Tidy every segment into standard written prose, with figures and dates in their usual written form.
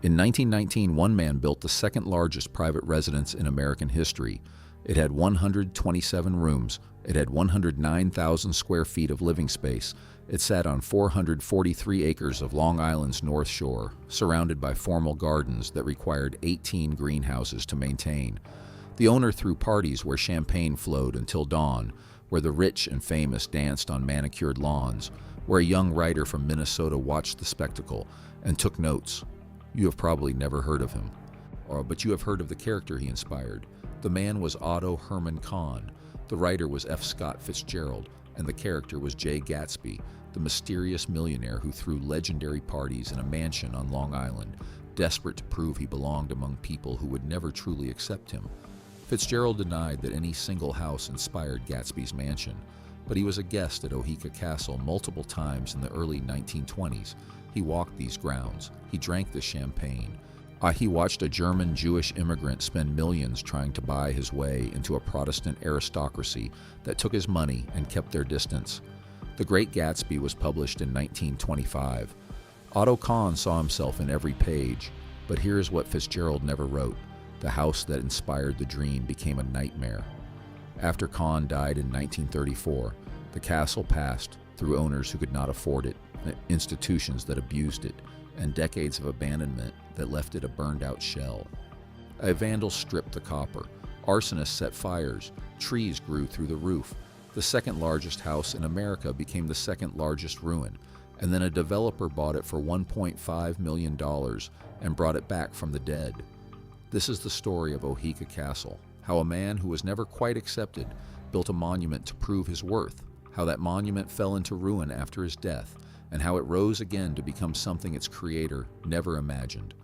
In 1919, one man built the second largest private residence in American history. It had 127 rooms. It had 109,000 square feet of living space. It sat on 443 acres of Long Island's North Shore, surrounded by formal gardens that required 18 greenhouses to maintain. The owner threw parties where champagne flowed until dawn, where the rich and famous danced on manicured lawns, where a young writer from Minnesota watched the spectacle and took notes. You have probably never heard of him, but you have heard of the character he inspired. The man was Otto Herman Kahn, the writer was F. Scott Fitzgerald, and the character was Jay Gatsby, the mysterious millionaire who threw legendary parties in a mansion on Long Island, desperate to prove he belonged among people who would never truly accept him. Fitzgerald denied that any single house inspired Gatsby's mansion, but he was a guest at Oheka Castle multiple times in the early 1920s. He walked these grounds. He drank the champagne. He watched a German Jewish immigrant spend millions trying to buy his way into a Protestant aristocracy that took his money and kept their distance. The Great Gatsby was published in 1925. Otto Kahn saw himself in every page, but here is what Fitzgerald never wrote. The house that inspired the dream became a nightmare. After Kahn died in 1934, the castle passed through owners who could not afford it, institutions that abused it, and decades of abandonment that left it a burned-out shell. A vandal stripped the copper. Arsonists set fires. Trees grew through the roof. The second largest house in America became the second largest ruin, and then a developer bought it for $1.5 million and brought it back from the dead. This is the story of Oheka Castle, how a man who was never quite accepted built a monument to prove his worth, how that monument fell into ruin after his death, and how it rose again to become something its creator never imagined.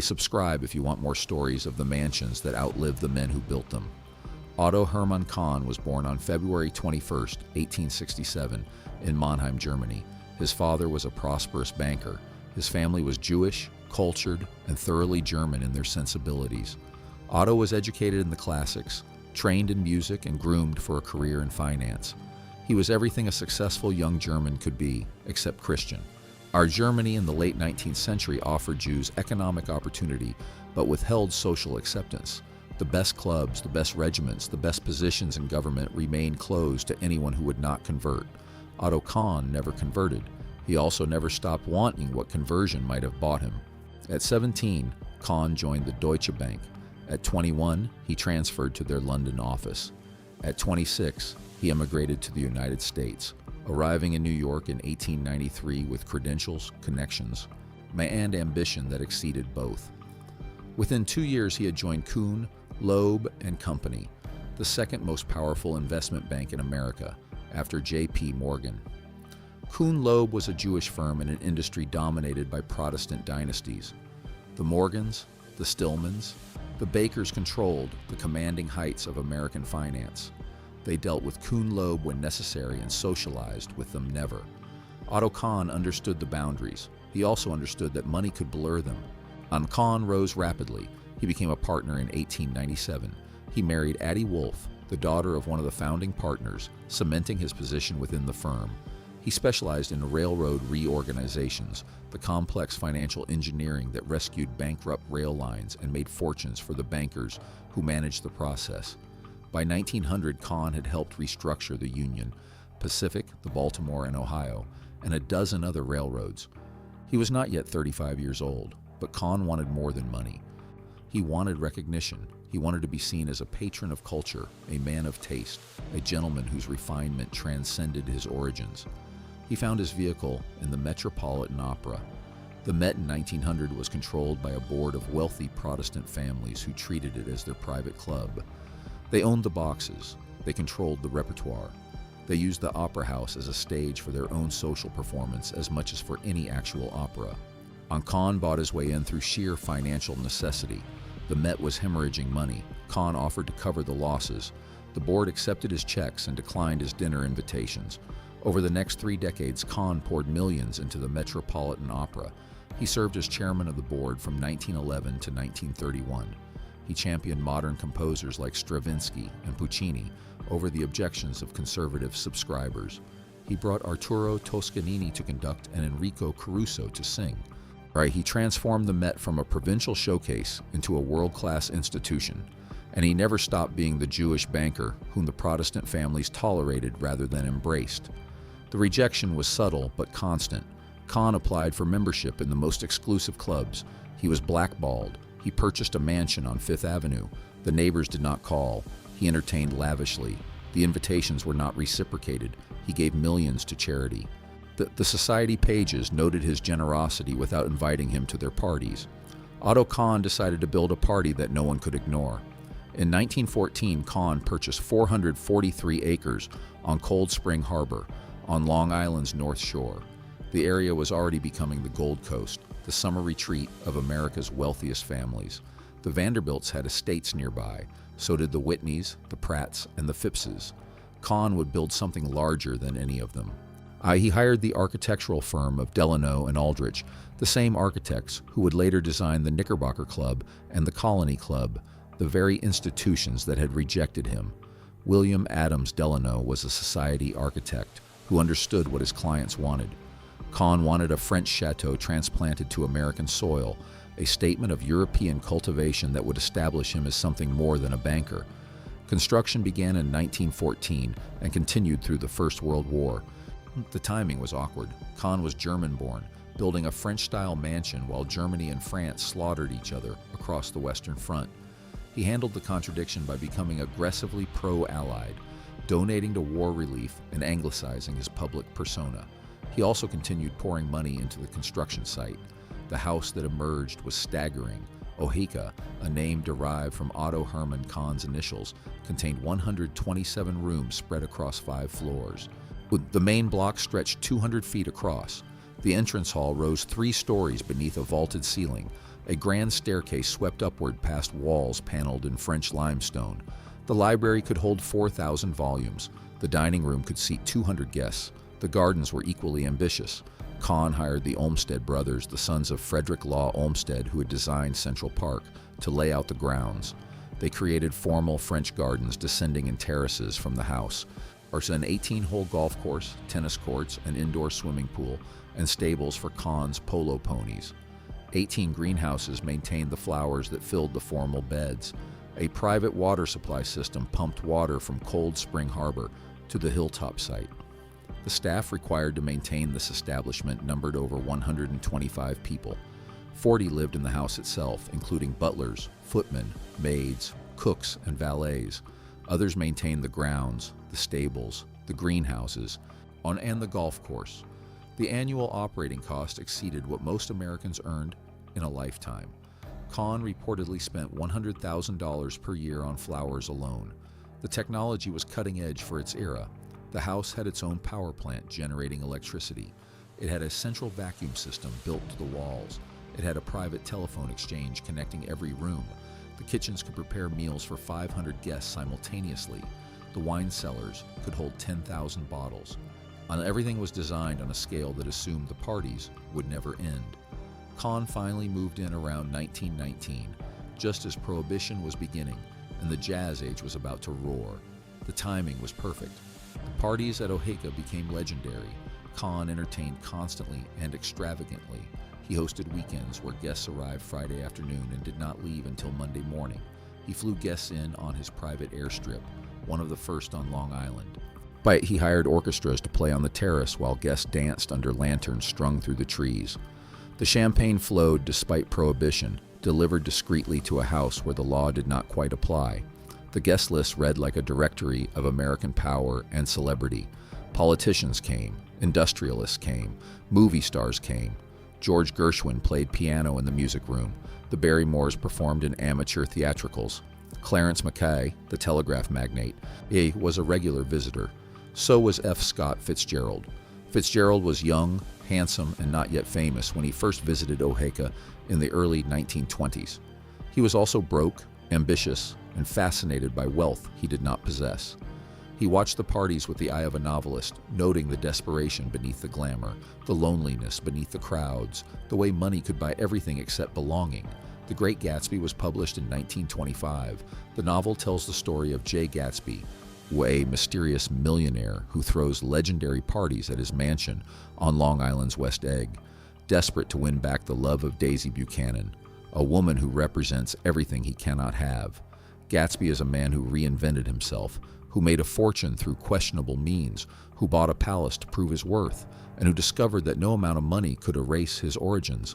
Subscribe if you want more stories of the mansions that outlived the men who built them. Otto Hermann Kahn was born on February 21, 1867, in Mannheim, Germany. His father was a prosperous banker. His family was Jewish, cultured, and thoroughly German in their sensibilities. Otto was educated in the classics, trained in music, and groomed for a career in finance. He was everything a successful young German could be, except Christian. Our Germany in the late 19th century offered Jews economic opportunity, but withheld social acceptance. The best clubs, the best regiments, the best positions in government remained closed to anyone who would not convert. Otto Kahn never converted. He also never stopped wanting what conversion might have bought him. At 17, Kahn joined the Deutsche Bank. At 21, he transferred to their London office. At 26, he emigrated to the United States, arriving in New York in 1893 with credentials, connections, and ambition that exceeded both. Within 2 years, he had joined Kuhn, Loeb and Company, the second most powerful investment bank in America, after J.P. Morgan. Kuhn Loeb was a Jewish firm in an industry dominated by Protestant dynasties. The Morgans, the Stillmans, the Bakers controlled the commanding heights of American finance. They dealt with Kuhn Loeb when necessary and socialized with them never. Otto Kahn understood the boundaries. He also understood that money could blur them. Kahn rose rapidly. He became a partner in 1897. He married Addie Wolf, the daughter of one of the founding partners, cementing his position within the firm. He specialized in railroad reorganizations, the complex financial engineering that rescued bankrupt rail lines and made fortunes for the bankers who managed the process. By 1900, Kahn had helped restructure the Union, Pacific, the Baltimore and Ohio, and a dozen other railroads. He was not yet 35 years old, but Kahn wanted more than money. He wanted recognition. He wanted to be seen as a patron of culture, a man of taste, a gentleman whose refinement transcended his origins. He found his vehicle in the Metropolitan Opera. The Met in 1900 was controlled by a board of wealthy Protestant families who treated it as their private club. They owned the boxes. They controlled the repertoire. They used the opera house as a stage for their own social performance as much as for any actual opera. Kahn bought his way in through sheer financial necessity. The Met was hemorrhaging money. Kahn offered to cover the losses. The board accepted his checks and declined his dinner invitations. Over the next 3 decades, Kahn poured millions into the Metropolitan Opera. He served as chairman of the board from 1911 to 1931. He championed modern composers like Stravinsky and Puccini over the objections of conservative subscribers. He brought Arturo Toscanini to conduct and Enrico Caruso to sing. Right, he transformed the Met from a provincial showcase into a world-class institution, and he never stopped being the Jewish banker whom the Protestant families tolerated rather than embraced. The rejection was subtle but constant. Kahn applied for membership in the most exclusive clubs. He was blackballed. He purchased a mansion on Fifth Avenue. The neighbors did not call. He entertained lavishly. The invitations were not reciprocated. He gave millions to charity. The society pages noted his generosity without inviting him to their parties. Otto Kahn decided to build a party that no one could ignore. In 1914, Kahn purchased 443 acres on Cold Spring Harbor, on Long Island's North Shore. The area was already becoming the Gold Coast, the summer retreat of America's wealthiest families. The Vanderbilts had estates nearby, so did the Whitneys, the Pratts, and the Phippses. Kahn would build something larger than any of them. He hired the architectural firm of Delano and Aldrich, the same architects who would later design the Knickerbocker Club and the Colony Club, the very institutions that had rejected him. William Adams Delano was a society architect who understood what his clients wanted. Kahn wanted a French chateau transplanted to American soil, a statement of European cultivation that would establish him as something more than a banker. Construction began in 1914 and continued through the First World War. The timing was awkward. Kahn was German-born, building a French-style mansion while Germany and France slaughtered each other across the Western Front. He handled the contradiction by becoming aggressively pro-Allied, donating to war relief and anglicizing his public persona. He also continued pouring money into the construction site. The house that emerged was staggering. Oheka, a name derived from Otto Hermann Kahn's initials, contained 127 rooms spread across 5 floors. The main block stretched 200 feet across. The entrance hall rose 3 stories beneath a vaulted ceiling. A grand staircase swept upward past walls paneled in French limestone. The library could hold 4,000 volumes. The dining room could seat 200 guests. The gardens were equally ambitious. Kahn hired the Olmsted brothers, the sons of Frederick Law Olmsted, who had designed Central Park, to lay out the grounds. They created formal French gardens descending in terraces from the house. There's an 18-hole golf course, tennis courts, an indoor swimming pool, and stables for Kahn's polo ponies. 18 greenhouses maintained the flowers that filled the formal beds. A private water supply system pumped water from Cold Spring Harbor to the hilltop site. The staff required to maintain this establishment numbered over 125 people. 40 lived in the house itself, including butlers, footmen, maids, cooks, and valets. Others maintained the grounds, the stables, the greenhouses, and the golf course. The annual operating cost exceeded what most Americans earned in a lifetime. Kahn reportedly spent $100,000 per year on flowers alone. The technology was cutting edge for its era. The house had its own power plant generating electricity. It had a central vacuum system built to the walls. It had a private telephone exchange connecting every room. The kitchens could prepare meals for 500 guests simultaneously. The wine cellars could hold 10,000 bottles. Everything was designed on a scale that assumed the parties would never end. Kahn finally moved in around 1919, just as Prohibition was beginning and the Jazz Age was about to roar. The timing was perfect. The parties at Oheka became legendary. Kahn entertained constantly and extravagantly. He hosted weekends where guests arrived Friday afternoon and did not leave until Monday morning. He flew guests in on his private airstrip, one of the first on Long Island. He hired orchestras to play on the terrace while guests danced under lanterns strung through the trees. The champagne flowed despite Prohibition, delivered discreetly to a house where the law did not quite apply. The guest list read like a directory of American power and celebrity. Politicians came, industrialists came, movie stars came. George Gershwin played piano in the music room. The Barrymores performed in amateur theatricals. Clarence Mackay, the telegraph magnate, was a regular visitor. So was F. Scott Fitzgerald. Fitzgerald was young, handsome, and not yet famous when he first visited Oheka in the early 1920s. He was also broke, ambitious, and fascinated by wealth he did not possess. He watched the parties with the eye of a novelist, noting the desperation beneath the glamour, the loneliness beneath the crowds, the way money could buy everything except belonging. The Great Gatsby was published in 1925. The novel tells the story of Jay Gatsby, a mysterious millionaire who throws legendary parties at his mansion on Long Island's West Egg. desperate to win back the love of Daisy Buchanan, a woman who represents everything he cannot have. Gatsby is a man who reinvented himself, who made a fortune through questionable means, who bought a palace to prove his worth, and who discovered that no amount of money could erase his origins.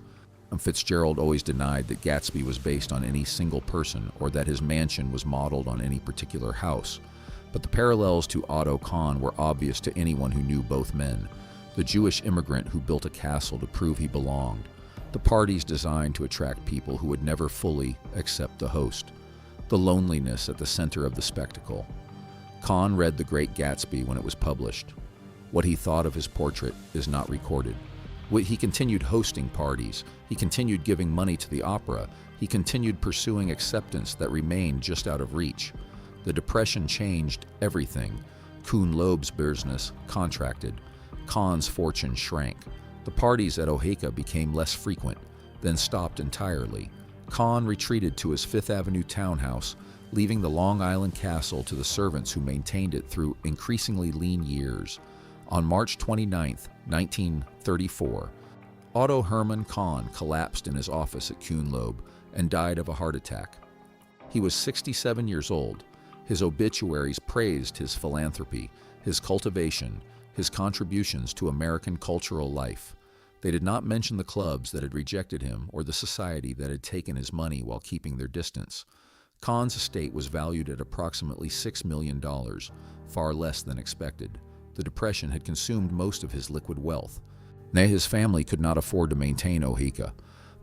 And Fitzgerald always denied that Gatsby was based on any single person or that his mansion was modeled on any particular house. But the parallels to Otto Kahn were obvious to anyone who knew both men. The Jewish immigrant who built a castle to prove he belonged. The parties designed to attract people who would never fully accept the host. The loneliness at the center of the spectacle. Kahn read The Great Gatsby when it was published. What he thought of his portrait is not recorded. He continued hosting parties. He continued giving money to the opera. He continued pursuing acceptance that remained just out of reach. The Depression changed everything. Kuhn Loeb's business contracted. Kahn's fortune shrank. The parties at Oheka became less frequent, then stopped entirely. Kahn retreated to his Fifth Avenue townhouse, leaving the Long Island castle to the servants who maintained it through increasingly lean years. On March 29, 1934, Otto Hermann Kahn collapsed in his office at Kuhn Loeb and died of a heart attack. He was 67 years old. His obituaries praised his philanthropy, his cultivation, his contributions to American cultural life. They did not mention the clubs that had rejected him or the society that had taken his money while keeping their distance. Kahn's estate was valued at approximately $6 million, far less than expected. The Depression had consumed most of his liquid wealth. Nay, his family could not afford to maintain Oheka.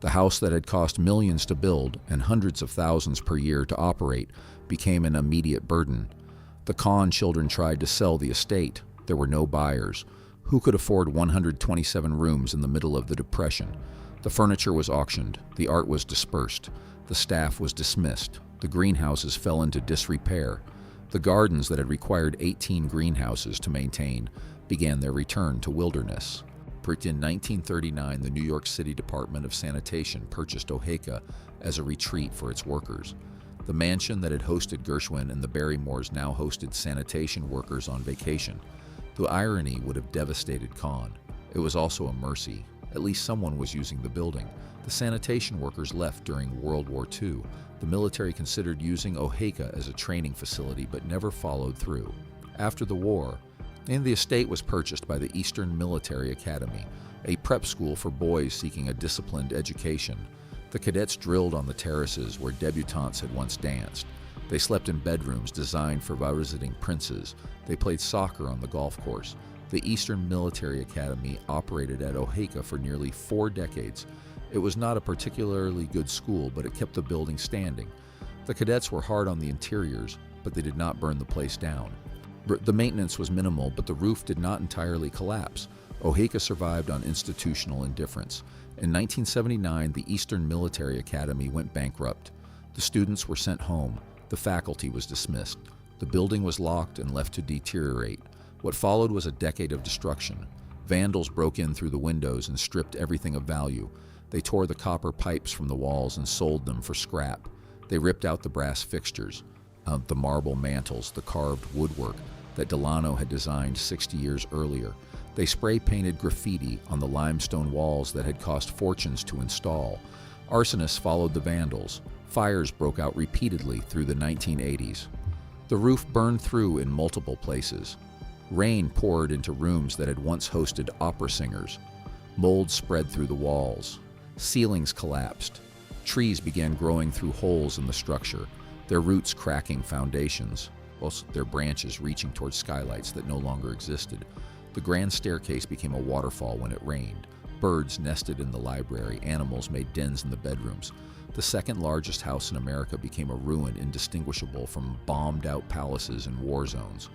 The house that had cost millions to build and hundreds of thousands per year to operate became an immediate burden. The Kahn children tried to sell the estate. There were no buyers. Who could afford 127 rooms in the middle of the Depression? The furniture was auctioned. The art was dispersed. The staff was dismissed. The greenhouses fell into disrepair. The gardens that had required 18 greenhouses to maintain began their return to wilderness. In 1939, the New York City Department of Sanitation purchased Oheka as a retreat for its workers. The mansion that had hosted Gershwin and the Barrymores now hosted sanitation workers on vacation. The irony would have devastated Kahn. It was also a mercy. At least someone was using the building. The sanitation workers left during World War II. The military considered using Oheka as a training facility but never followed through. After the war, the estate was purchased by the Eastern Military Academy, a prep school for boys seeking a disciplined education. The cadets drilled on the terraces where debutantes had once danced. They slept in bedrooms designed for visiting princes. They played soccer on the golf course. The Eastern Military Academy operated at Oheka for nearly 4 decades. It was not a particularly good school, but it kept the building standing. The cadets were hard on the interiors, but they did not burn the place down. The maintenance was minimal, but the roof did not entirely collapse. Oheka survived on institutional indifference. In 1979, the Eastern Military Academy went bankrupt. The students were sent home. The faculty was dismissed. The building was locked and left to deteriorate. What followed was a decade of destruction. Vandals broke in through the windows and stripped everything of value. They tore the copper pipes from the walls and sold them for scrap. They ripped out the brass fixtures, the marble mantels, the carved woodwork that Delano had designed 60 years earlier. They spray-painted graffiti on the limestone walls that had cost fortunes to install. Arsonists followed the vandals. Fires broke out repeatedly through the 1980s. The roof burned through in multiple places. Rain poured into rooms that had once hosted opera singers. Mold spread through the walls. Ceilings collapsed. Trees began growing through holes in the structure, their roots cracking foundations, whilst their branches reaching toward skylights that no longer existed. The grand staircase became a waterfall when it rained. Birds nested in the library. Animals made dens in the bedrooms. The second largest house in America became a ruin indistinguishable from bombed-out palaces and war zones.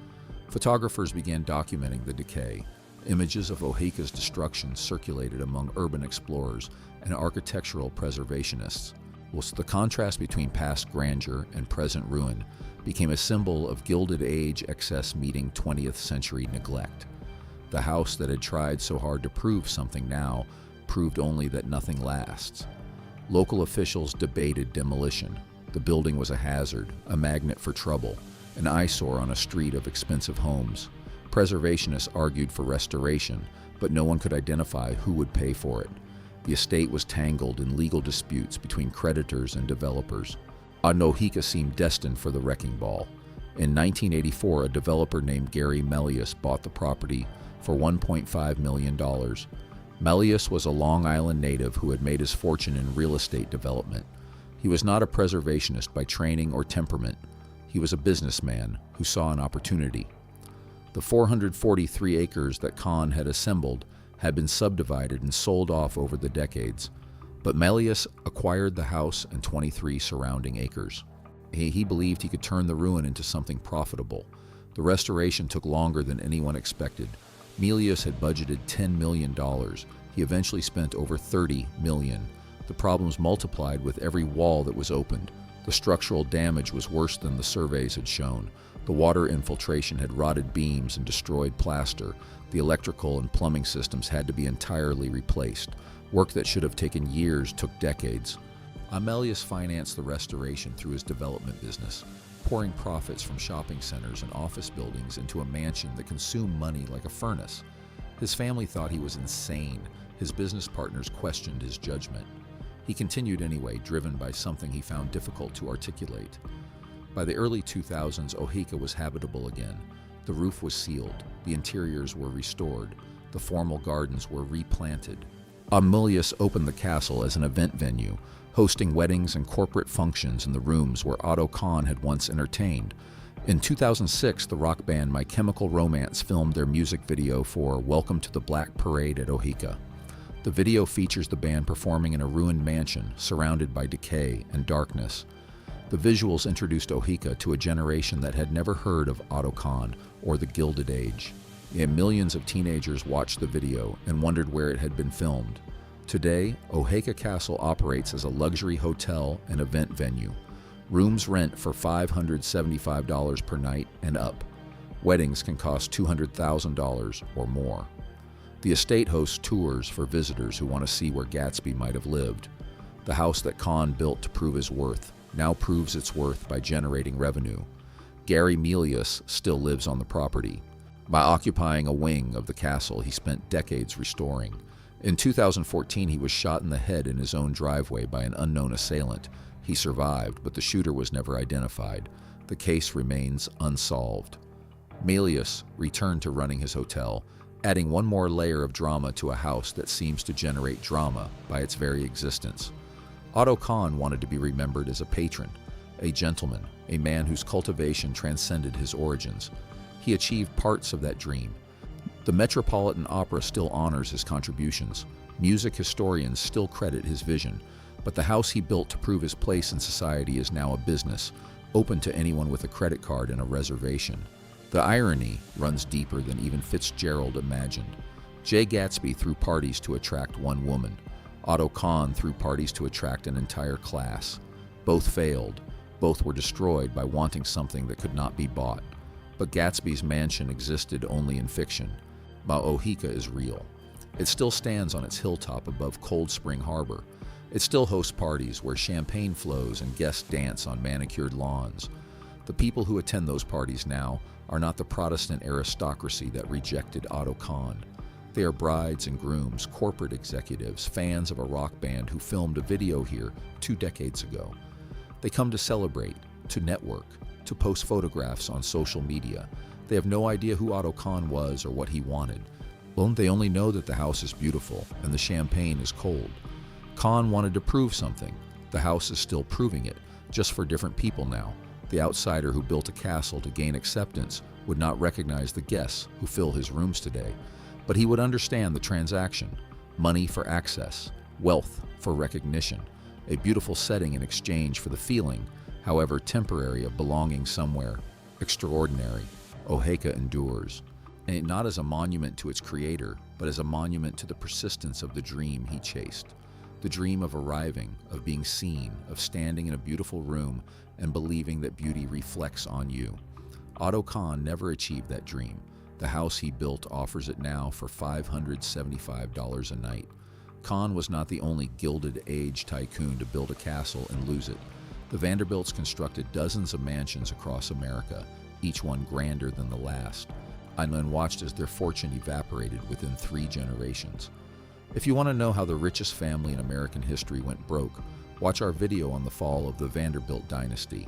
Photographers began documenting the decay. Images of Oheka's destruction circulated among urban explorers and architectural preservationists, whilst the contrast between past grandeur and present ruin became a symbol of Gilded Age excess meeting 20th century neglect. The house that had tried so hard to prove something now proved only that nothing lasts. Local officials debated demolition. The building was a hazard, a magnet for trouble, an eyesore on a street of expensive homes. Preservationists argued for restoration, but no one could identify who would pay for it. The estate was tangled in legal disputes between creditors and developers. Oheka seemed destined for the wrecking ball. In 1984, a developer named Gary Melius bought the property for $1.5 million. Melius was a Long Island native who had made his fortune in real estate development. He was not a preservationist by training or temperament. He was a businessman who saw an opportunity. The 443 acres that Kahn had assembled had been subdivided and sold off over the decades, but Melius acquired the house and 23 surrounding acres. He believed he could turn the ruin into something profitable. The restoration took longer than anyone expected. Melius had budgeted $10 million. He eventually spent over $30 million. The problems multiplied with every wall that was opened. The structural damage was worse than the surveys had shown. The water infiltration had rotted beams and destroyed plaster. The electrical and plumbing systems had to be entirely replaced. Work that should have taken years took decades. Melius financed the restoration through his development business, pouring profits from shopping centers and office buildings into a mansion that consumed money like a furnace. His family thought he was insane. His business partners questioned his judgment. He continued anyway, driven by something he found difficult to articulate. By the early 2000s, Oheka was habitable again. The roof was sealed, the interiors were restored, the formal gardens were replanted. Melius opened the castle as an event venue, hosting weddings and corporate functions in the rooms where Otto Kahn had once entertained. In 2006, the rock band My Chemical Romance filmed their music video for Welcome to the Black Parade at Oheka. The video features the band performing in a ruined mansion surrounded by decay and darkness. The visuals introduced Oheka to a generation that had never heard of Otto Kahn or the Gilded Age. And millions of teenagers watched the video and wondered where it had been filmed. Today, Oheka Castle operates as a luxury hotel and event venue. Rooms rent for $575 per night and up. Weddings can cost $200,000 or more. The estate hosts tours for visitors who want to see where Gatsby might have lived. The house that Kahn built to prove his worth now proves its worth by generating revenue. Gary Melius still lives on the property. By occupying a wing of the castle he spent decades restoring. In 2014, he was shot in the head in his own driveway by an unknown assailant. He survived, but the shooter was never identified. The case remains unsolved. Melius returned to running his hotel, adding one more layer of drama to a house that seems to generate drama by its very existence. Otto Kahn wanted to be remembered as a patron, a gentleman, a man whose cultivation transcended his origins. He achieved parts of that dream. The Metropolitan Opera still honors his contributions. Music historians still credit his vision. But the house he built to prove his place in society is now a business, open to anyone with a credit card and a reservation. The irony runs deeper than even Fitzgerald imagined. Jay Gatsby threw parties to attract one woman. Otto Kahn threw parties to attract an entire class. Both failed. Both were destroyed by wanting something that could not be bought. But Gatsby's mansion existed only in fiction. Oheka is real. It still stands on its hilltop above Cold Spring Harbor. It still hosts parties where champagne flows and guests dance on manicured lawns. The people who attend those parties now are not the Protestant aristocracy that rejected Otto Kahn. They are brides and grooms, corporate executives, fans of a rock band who filmed a video here 2 decades ago. They come to celebrate, to network, to post photographs on social media. They have no idea who Otto Kahn was or what he wanted. Well, they only know that the house is beautiful and the champagne is cold. Kahn wanted to prove something. The house is still proving it, just for different people now. The outsider who built a castle to gain acceptance would not recognize the guests who fill his rooms today, but he would understand the transaction. Money for access, wealth for recognition, a beautiful setting in exchange for the feeling, however temporary, of belonging somewhere extraordinary. Oheka endures, and not as a monument to its creator, but as a monument to the persistence of the dream he chased. The dream of arriving, of being seen, of standing in a beautiful room and believing that beauty reflects on you. Otto Kahn never achieved that dream. The house he built offers it now for $575 a night. Kahn was not the only Gilded Age tycoon to build a castle and lose it. The Vanderbilts constructed dozens of mansions across America, each one grander than the last, and then watched as their fortune evaporated within 3 generations. If you want to know how the richest family in American history went broke, watch our video on the fall of the Vanderbilt dynasty.